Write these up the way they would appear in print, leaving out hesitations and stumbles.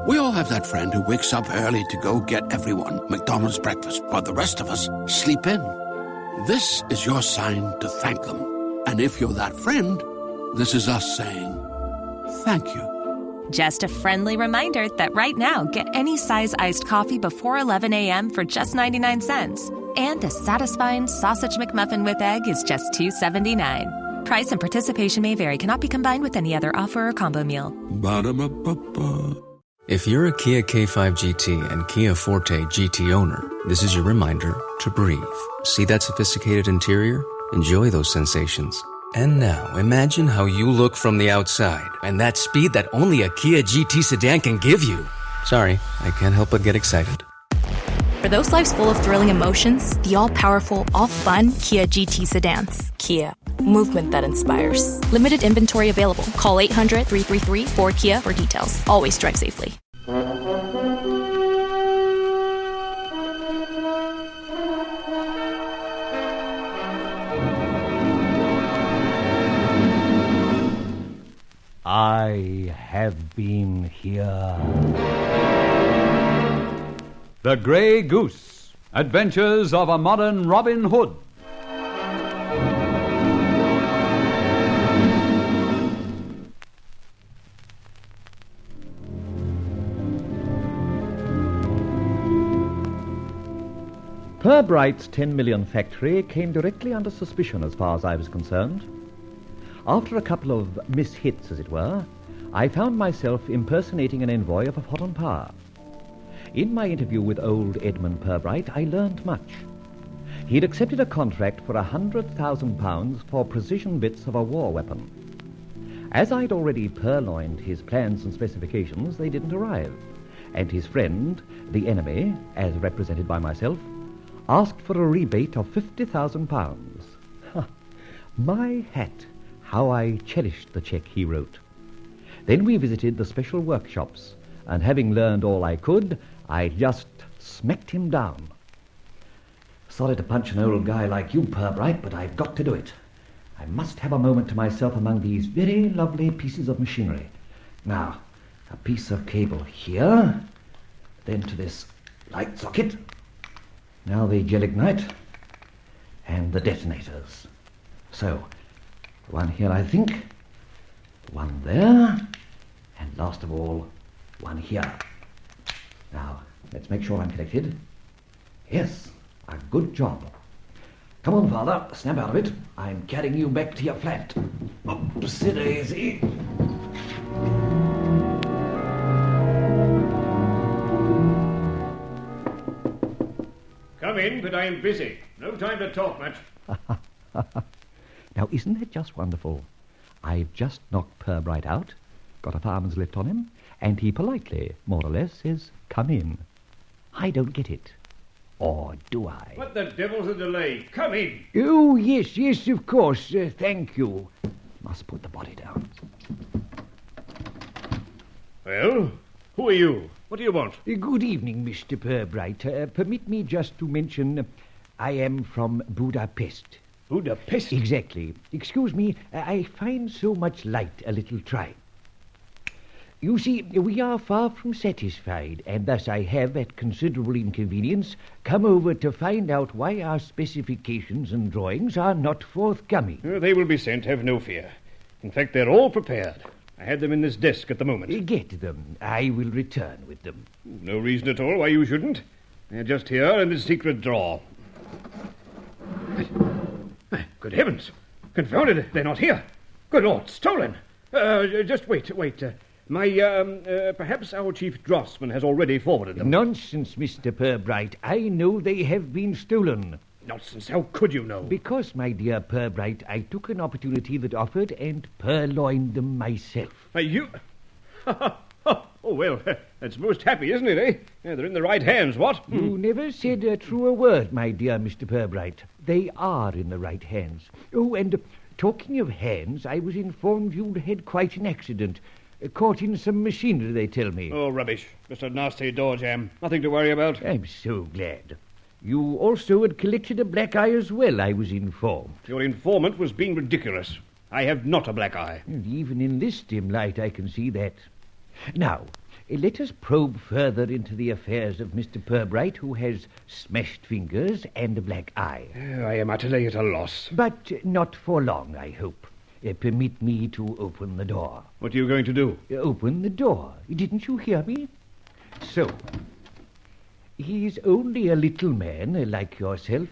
We all have that friend who wakes up early to go get everyone McDonald's breakfast, while the rest of us sleep in. This is your sign to thank them. And if you're that friend, this is us saying thank you. Just a friendly reminder that right now, get any size iced coffee before 11 a.m. for just 99 cents. And a satisfying sausage McMuffin with egg is just $2.79. Price and participation may vary. Cannot be combined with any other offer or combo meal. Ba-da-ba-ba-ba. If you're a Kia K5 GT and Kia Forte GT owner, this is your reminder to breathe. See that sophisticated interior? Enjoy those sensations. And now, imagine how you look from the outside and that speed that only a Kia GT sedan can give you. Sorry, I can't help but get excited. For those lives full of thrilling emotions, the all-powerful, all-fun Kia GT sedans. Kia, movement that inspires. Limited inventory available. Call 800-333-4KIA for details. Always drive safely. I have been here. The Grey Goose, Adventures of a Modern Robin Hood. Purbright's 10 million factory came directly under suspicion as far as I was concerned. After a couple of mishits, as it were, I found myself impersonating an envoy of a foreign power. In my interview with old Edmund Purbright, I learned much. He had accepted a contract for £100,000 for precision bits of a war weapon. As I'd already purloined his plans and specifications, they didn't arrive, and his friend, the enemy, as represented by myself, asked for a rebate of £50,000. My hat, how I cherished the cheque he wrote. Then we visited the special workshops, and having learned all I could, I just smacked him down. Sorry to punch an old guy like you, Purbright, but I've got to do it. I must have a moment to myself among these very lovely pieces of machinery. Now, a piece of cable here, then to this light socket. Now the gelignite and the detonators. So, one here, I think, one there, and last of all, one here. Now, let's make sure I'm connected. Yes, a good job. Come on, Father, snap out of it. I'm carrying you back to your flat. Sit easy. Come in, but I am busy. No time to talk much. Now, isn't that just wonderful? I've just knocked Purbright out, got a fireman's lift on him, and he politely, more or less, says, come in. I don't get it. Or do I? What the devil's the delay? Come in. Oh, yes, of course. Thank you. Must put the body down. Well, who are you? What do you want? Good evening, Mr. Purbright. Permit me just to mention I am from Budapest. Budapest? Exactly. Excuse me, I find so much light a little trying. You see, we are far from satisfied, and thus I have, at considerable inconvenience, come over to find out why our specifications and drawings are not forthcoming. They will be sent, have no fear. In fact, they're all prepared. I had them in this desk at the moment. Get them. I will return with them. No reason at all why you shouldn't. They're just here in this secret drawer. Good heavens! Confounded, they're not here. Good Lord, stolen! Just wait. Perhaps our chief draftsman has already forwarded them. Nonsense, Mr. Purbright. I know they have been stolen. Nonsense, how could you know? Because, my dear Purbright, I took an opportunity that offered and purloined them myself. You... Oh, well, that's most happy, isn't it, eh? Yeah, they're in the right hands, what? You never said a truer word, my dear Mr. Purbright. They are in the right hands. Oh, and talking of hands, I was informed you'd had quite an accident. Caught in some machinery, they tell me. Oh, rubbish. Just a nasty door jam. Nothing to worry about. I'm so glad. You also had collected a black eye as well, I was informed. Your informant was being ridiculous. I have not a black eye. And even in this dim light, I can see that. Now, let us probe further into the affairs of Mr. Pirbright, who has smashed fingers and a black eye. I am utterly at a loss. But not for long, I hope. Permit me to open the door. What are you going to do? Open the door. Didn't you hear me? So, he's only a little man, like yourself.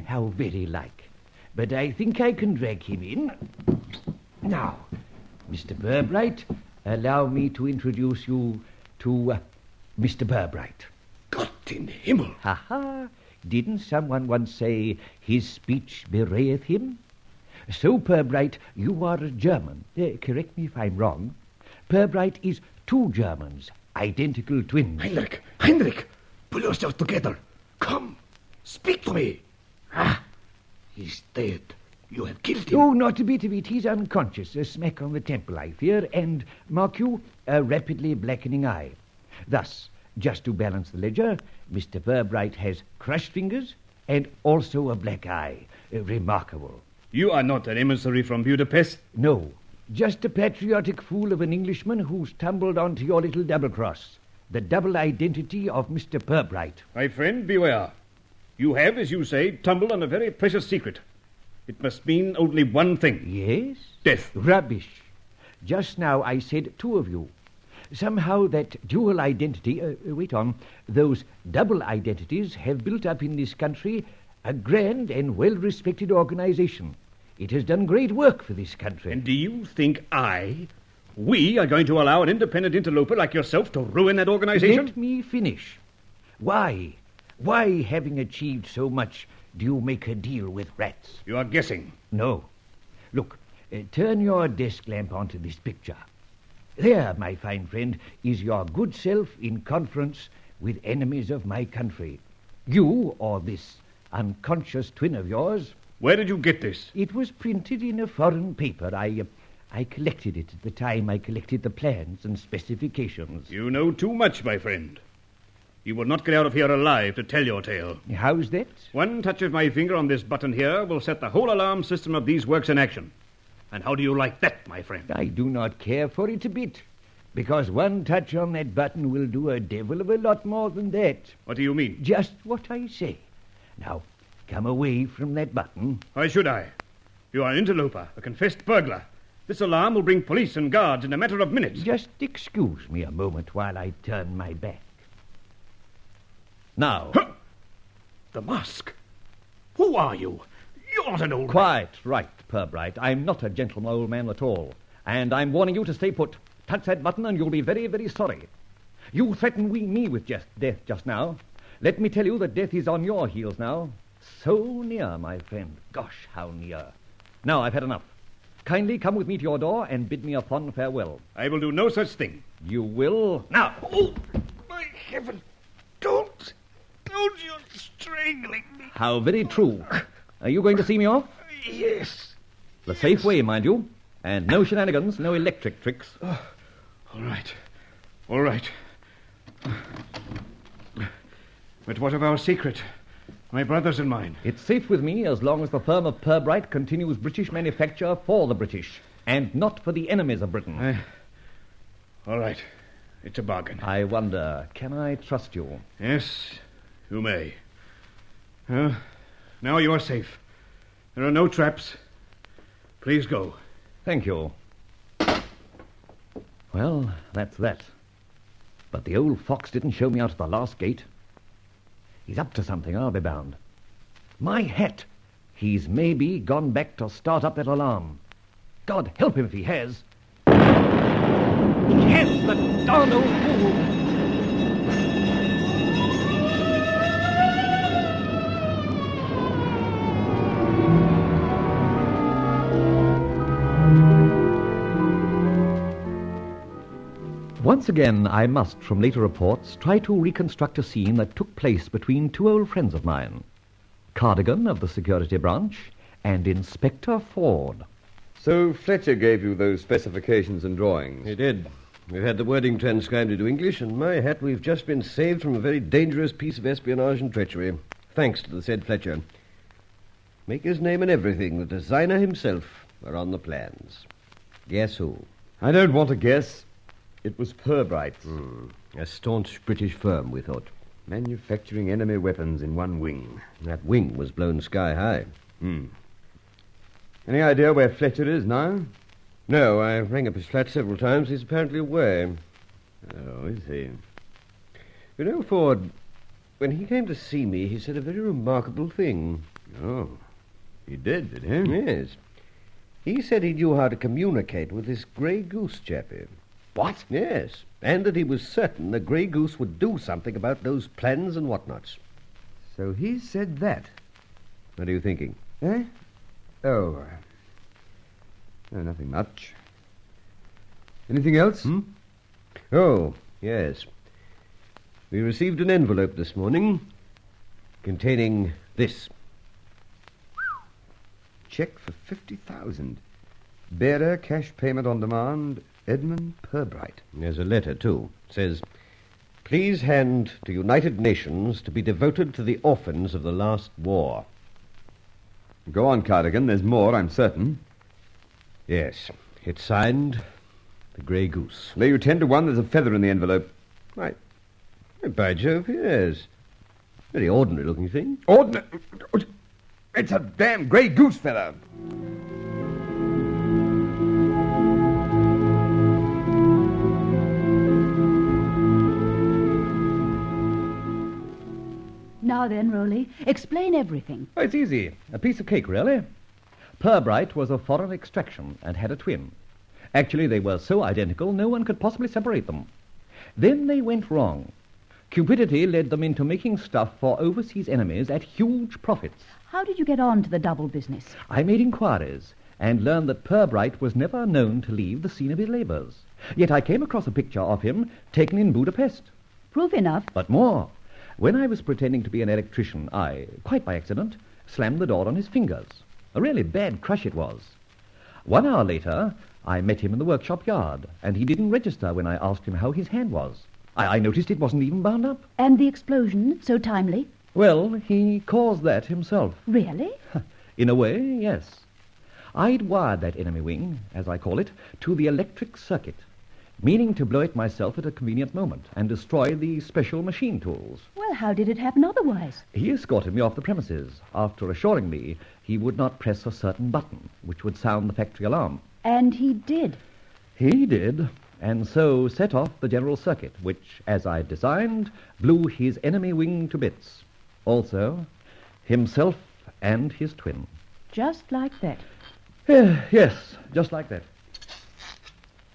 How very like. But I think I can drag him in. Now, Mr. Pirbright, allow me to introduce you to Mr. Pirbright. Gott in Himmel! Ha-ha! Didn't someone once say, his speech bewrayeth him? So, Pirbright, you are a German. Correct me if I'm wrong. Pirbright is two Germans, identical twins. Heinrich, pull yourself together. Come, speak to me. He's dead. You have killed him. Oh, not a bit of it. He's unconscious. A smack on the temple, I fear, and, mark you, a rapidly blackening eye. Thus, just to balance the ledger, Mr. Pirbright has crushed fingers and also a black eye. Remarkable. You are not an emissary from Budapest? No, just a patriotic fool of an Englishman who's tumbled onto your little double-cross. The double identity of Mr. Pirbright. My friend, beware. You have, as you say, tumbled on a very precious secret. It must mean only one thing. Yes? Death. Rubbish. Just now I said two of you. Somehow that dual identity, those double identities have built up in this country a grand and well-respected organization. It has done great work for this country. And do you think we are going to allow an independent interloper like yourself to ruin that organization? Let me finish. Why, having achieved so much, do you make a deal with rats? You are guessing. No. Look, turn your desk lamp onto this picture. There, my fine friend, is your good self in conference with enemies of my country. You, or this unconscious twin of yours. Where did you get this? It was printed in a foreign paper. I collected it at the time I collected the plans and specifications. You know too much, my friend. You will not get out of here alive to tell your tale. How's that? One touch of my finger on this button here will set the whole alarm system of these works in action. And how do you like that, my friend? I do not care for it a bit, because one touch on that button will do a devil of a lot more than that. What do you mean? Just what I say. Now, come away from that button. Why should I? You are an interloper, a confessed burglar. This alarm will bring police and guards in a matter of minutes. Just excuse me a moment while I turn my back. Now. Huh! The mask. Who are you? You're not an old Quite right, Pirbright. I'm not a gentleman old man at all. And I'm warning you to stay put. Touch that button and you'll be very, very sorry. You threatened me with death just now. Let me tell you that death is on your heels now. So near, my friend. Gosh, how near. Now, I've had enough. Kindly come with me to your door and bid me a fond farewell. I will do no such thing. You will? Now! Oh, my heaven. Don't, you're strangling me. How very true. Are you going to see me off? Yes. The safe way, mind you. And no shenanigans, no electric tricks. Oh, all right. But what of our secret? My brother's and mine. It's safe with me as long as the firm of Pirbright continues British manufacture for the British, and not for the enemies of Britain. All right. It's a bargain. I wonder, can I trust you? Yes, you may. Now you are safe. There are no traps. Please go. Thank you. Well, that's that. But the old fox didn't show me out of the last gate. He's up to something, I'll be bound. My hat! He's maybe gone back to start up that alarm. God help him if he has. He has, the darned old fool! Once again, I must, from later reports, try to reconstruct a scene that took place between two old friends of mine, Cardigan of the security branch and Inspector Ford. So Fletcher gave you those specifications and drawings? He did. We've had the wording transcribed into English, and my hat, we've just been saved from a very dangerous piece of espionage and treachery, thanks to the said Fletcher. Maker's name and everything, the designer himself, are on the plans. Guess who? I don't want to guess. It was Pirbright's. A staunch British firm, we thought. Manufacturing enemy weapons in one wing. That wing was blown sky high. Any idea where Fletcher is now? No, I rang up his flat several times. He's apparently away. Oh, is he? You know, Ford, when he came to see me, he said a very remarkable thing. Oh, he did he? Yes. He said he knew how to communicate with this Grey Goose chappie. What? Yes, and that he was certain the Grey Goose would do something about those plans and whatnots. So he said that. What are you thinking? Eh? Oh, no, nothing much. Anything else? Oh, yes. We received an envelope this morning containing this. Check for 50,000. Bearer, cash payment on demand, Edmund Pirbright. There's a letter, too. It says, "Please hand to United Nations to be devoted to the orphans of the last war." Go on, Cardigan. There's more, I'm certain. Yes. It's signed the Grey Goose. Lay you 10 to 1, there's a feather in the envelope. Right. By Jove, yes. Very ordinary-looking thing. Ordinary? It's a damn Grey Goose feather. Now then, Rowley, explain everything. Oh, it's easy. A piece of cake, really. Pirbright was of foreign extraction and had a twin. Actually, they were so identical, no one could possibly separate them. Then they went wrong. Cupidity led them into making stuff for overseas enemies at huge profits. How did you get on to the double business? I made inquiries and learned that Pirbright was never known to leave the scene of his labours. Yet I came across a picture of him taken in Budapest. Proof enough. But more. When I was pretending to be an electrician, I, quite by accident, slammed the door on his fingers. A really bad crush it was. 1 hour later, I met him in the workshop yard, and he didn't register when I asked him how his hand was. I noticed it wasn't even bound up. And the explosion, so timely? Well, he caused that himself. Really? In a way, yes. I'd wired that enemy wing, as I call it, to the electric circuit, meaning to blow it myself at a convenient moment and destroy the special machine tools. Well, how did it happen otherwise? He escorted me off the premises after assuring me he would not press a certain button, which would sound the factory alarm. And he did? He did, and so set off the general circuit, which, as I designed, blew his enemy wing to bits. Also, himself and his twin. Just like that. Yes, just like that.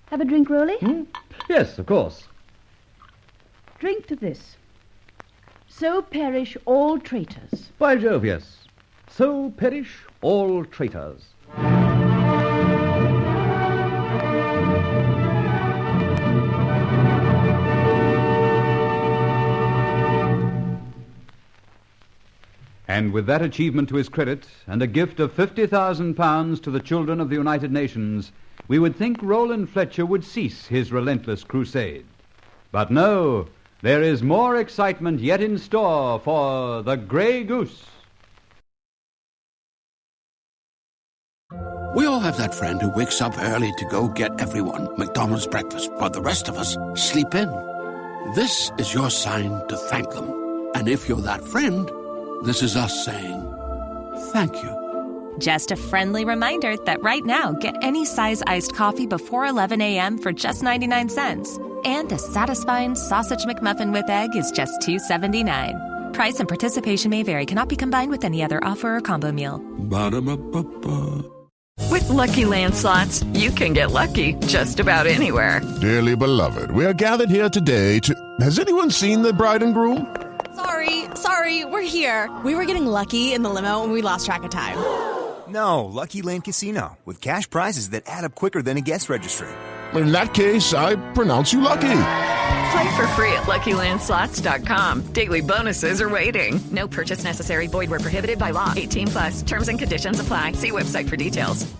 Have a drink, Rowley? Yes, of course. Drink to this. So perish all traitors. By Jove, yes. So perish all traitors. And with that achievement to his credit and a gift of £50,000 to the children of the United Nations, we would think Rolland Fletcher would cease his relentless crusade. But no, there is more excitement yet in store for the Grey Goose. We all have that friend who wakes up early to go get everyone McDonald's breakfast, while the rest of us sleep in. This is your sign to thank them. And if you're that friend, this is us saying thank you. Just a friendly reminder that right now, get any size iced coffee before 11 a.m. for just 99 cents. And a satisfying sausage McMuffin with egg is just $2.79. Price and participation may vary. Cannot be combined with any other offer or combo meal. Ba-da-ba-ba-ba. With Lucky Land Slots, you can get lucky just about anywhere. Dearly beloved, we are gathered here today to... Has anyone seen the bride and groom? Sorry, we're here. We were getting lucky in the limo and we lost track of time. No, Lucky Land Casino, with cash prizes that add up quicker than a guest registry. In that case, I pronounce you lucky. Play for free at LuckyLandSlots.com. Daily bonuses are waiting. No purchase necessary. Void where prohibited by law. 18+. Terms and conditions apply. See website for details.